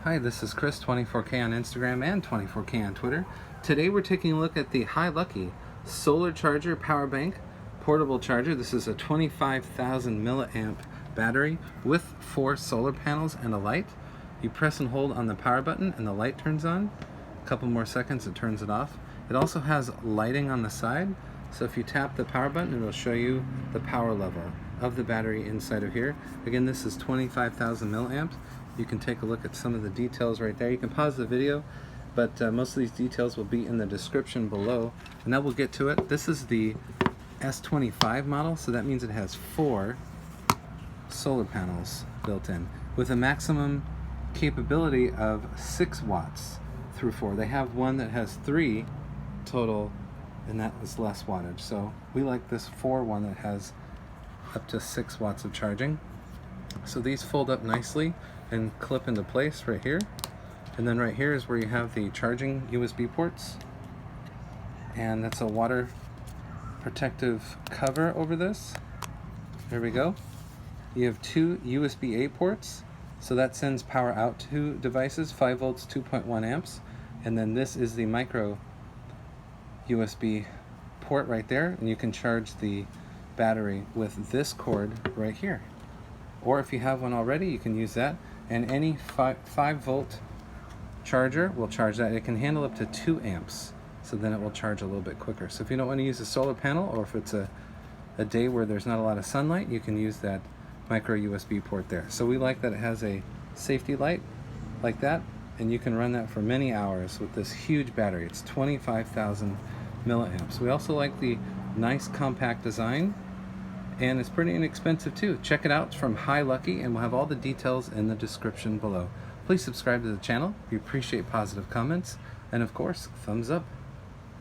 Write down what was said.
Hi, this is Chris, 24K on Instagram and 24K on Twitter. Today we're taking a look at the Hiluckey solar charger power bank portable charger. This is a 25,000 milliamp battery with 4 solar panels and a light. You press and hold on the power button and the light turns on. A couple more seconds, it turns it off. It also has lighting on the side, so if you tap the power button, it will show you the power level of the battery inside of here. Again, this is 25,000 milliamps. You can take a look at some of the details right there. You can pause the video, but most of these details will be in the description below, and now we'll get to it. This is the S25 model, so that means it has 4 solar panels built in with a maximum capability of 6 watts through 4. They have one that has 3 total, and that is less wattage. So we like this 4 one that has up to 6 watts of charging. So these fold up nicely and clip into place right here. And then right here is where you have the charging USB ports. And that's a water protective cover over this. There we go. You have 2 USB-A ports. So that sends power out to devices, 5 volts, 2.1 amps. And then this is the micro USB port right there. And you can charge the battery with this cord right here. Or if you have one already, you can use that. And any 5 volt charger will charge that. It can handle up to 2 amps, so then it will charge a little bit quicker. So if you don't want to use a solar panel, or if it's a day where there's not a lot of sunlight, you can use that micro USB port there. So we like that it has a safety light like that, and you can run that for many hours with this huge battery. It's 25,000 milliamps. We also like the nice compact design, and it's pretty inexpensive too. Check it out. It's from Hiluckey, and we'll have all the details in the description below. Please subscribe to the channel. We appreciate positive comments, and of course, thumbs up.